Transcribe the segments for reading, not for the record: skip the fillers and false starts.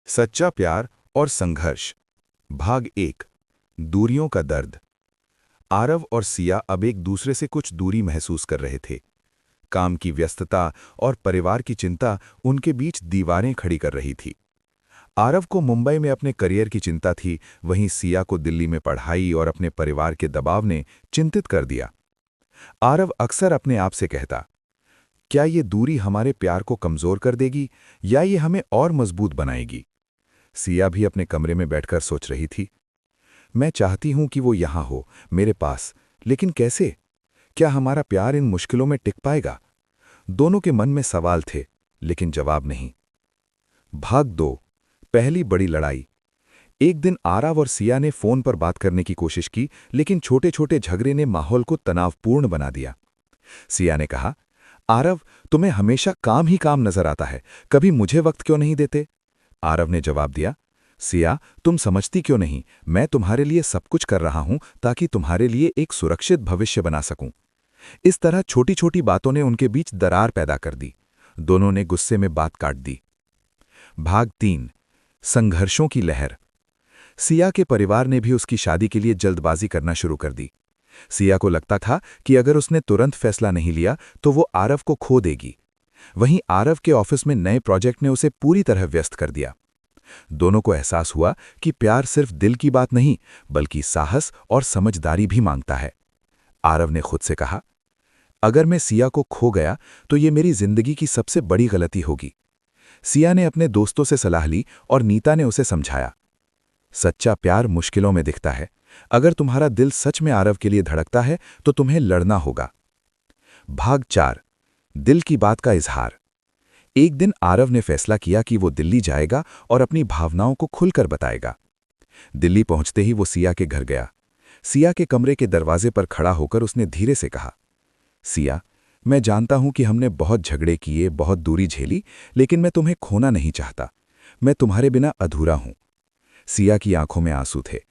सच्चा प्यार और संघर्ष। भाग 1। दूरियों का दर्द। आरव और सिया अब एक दूसरे से कुछ दूरी महसूस कर रहे थे। काम की व्यस्तता और परिवार की चिंता उनके बीच दीवारें खड़ी कर रही थी। आरव को मुंबई में अपने करियर की चिंता थी, वहीं सिया को दिल्ली में पढ़ाई और अपने परिवार के दबाव ने चिंतित कर दिया। आरव अक्सर अपने आप से कहता, क्या ये दूरी हमारे प्यार को कमजोर कर देगी या ये हमें और मजबूत बनाएगी। सिया भी अपने कमरे में बैठकर सोच रही थी, मैं चाहती हूं कि वो यहां हो, मेरे पास, लेकिन कैसे? क्या हमारा प्यार इन मुश्किलों में टिक पाएगा? दोनों के मन में सवाल थे, लेकिन जवाब नहीं। भाग 2। पहली बड़ी लड़ाई। एक दिन आरव और सिया ने फोन पर बात करने की कोशिश की, लेकिन छोटे छोटे झगड़े ने माहौल को तनावपूर्ण बना दिया। सिया ने कहा, आरव, तुम्हें हमेशा काम ही काम नजर आता है, कभी मुझे वक्त क्यों नहीं देते? आरव ने जवाब दिया, सिया, तुम समझती क्यों नहीं, मैं तुम्हारे लिए सब कुछ कर रहा हूं ताकि तुम्हारे लिए एक सुरक्षित भविष्य बना सकूं। इस तरह छोटी छोटी बातों ने उनके बीच दरार पैदा कर दी। दोनों ने गुस्से में बात काट दी। भाग 3। संघर्षों की लहर। सिया के परिवार ने भी उसकी शादी के लिए जल्दबाजी करना शुरू कर दी। सिया को लगता था कि अगर उसने तुरंत फैसला नहीं लिया तो वो आरव को खो देगी। वहीं आरव के ऑफिस में नए प्रोजेक्ट ने उसे पूरी तरह व्यस्त कर दिया। दोनों को एहसास हुआ कि प्यार सिर्फ दिल की बात नहीं, बल्कि साहस और समझदारी भी मांगता है। आरव ने खुद से कहा, अगर मैं सिया को खो गया तो ये मेरी जिंदगी की सबसे बड़ी गलती होगी। सिया ने अपने दोस्तों से सलाह ली और नीता ने उसे समझाया, सच्चा प्यार मुश्किलों में दिखता है। अगर तुम्हारा दिल सच में आरव के लिए धड़कता है तो तुम्हें लड़ना होगा। भाग 4। दिल की बात का इजहार। एक दिन आरव ने फैसला किया कि वो दिल्ली जाएगा और अपनी भावनाओं को खुलकर बताएगा। दिल्ली पहुंचते ही वो सिया के घर गया। सिया के कमरे के दरवाजे पर खड़ा होकर उसने धीरे से कहा, सिया, मैं जानता हूं कि हमने बहुत झगड़े किए, बहुत दूरी झेली, लेकिन मैं तुम्हें खोना नहीं चाहता। मैं तुम्हारे बिना अधूरा हूं। सिया की आंखों में आंसू थे।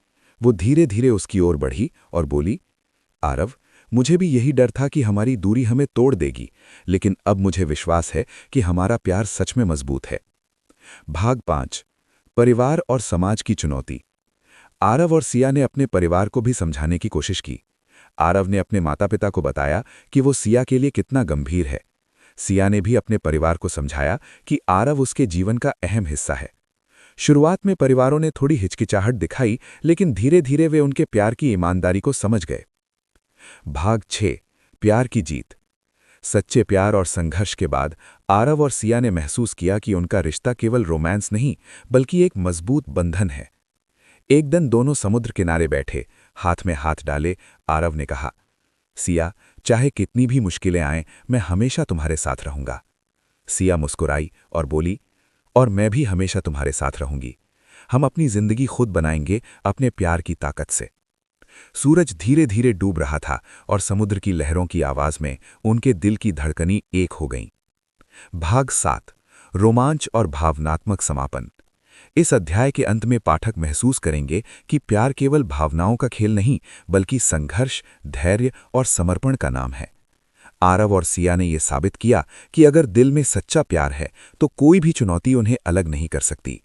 वो धीरे धीरे उसकी ओर बढ़ी और बोली, आरव, मुझे भी यही डर था कि हमारी दूरी हमें तोड़ देगी, लेकिन अब मुझे विश्वास है कि हमारा प्यार सच में मजबूत है। भाग 5। परिवार और समाज की चुनौती। आरव और सिया ने अपने परिवार को भी समझाने की कोशिश की। आरव ने अपने माता पिता को बताया कि वो सिया के लिए कितना गंभीर है। सिया ने भी अपने परिवार को समझाया कि आरव उसके जीवन का अहम हिस्सा है। शुरुआत में परिवारों ने थोड़ी हिचकिचाहट दिखाई, लेकिन धीरे धीरे वे उनके प्यार की ईमानदारी को समझ गए। भाग 6। प्यार की जीत। सच्चे प्यार और संघर्ष के बाद आरव और सिया ने महसूस किया कि उनका रिश्ता केवल रोमांस नहीं, बल्कि एक मजबूत बंधन है। एक दिन दोनों समुद्र किनारे बैठे, हाथ में हाथ डाले, आरव ने कहा, सिया, चाहे कितनी भी मुश्किलें आएं, मैं हमेशा तुम्हारे साथ रहूंगा। सिया मुस्कुराई और बोली, और मैं भी हमेशा तुम्हारे साथ रहूंगी। हम अपनी जिंदगी खुद बनाएंगे, अपने प्यार की ताकत से। सूरज धीरे धीरे डूब रहा था और समुद्र की लहरों की आवाज में उनके दिल की धड़कनी एक हो गईं। भाग 7। रोमांच और भावनात्मक समापन। इस अध्याय के अंत में पाठक महसूस करेंगे कि प्यार केवल भावनाओं का खेल नहीं, बल्कि संघर्ष, धैर्य और समर्पण का नाम है। आरव और सिया ने यह साबित किया कि अगर दिल में सच्चा प्यार है तो कोई भी चुनौती उन्हें अलग नहीं कर सकती।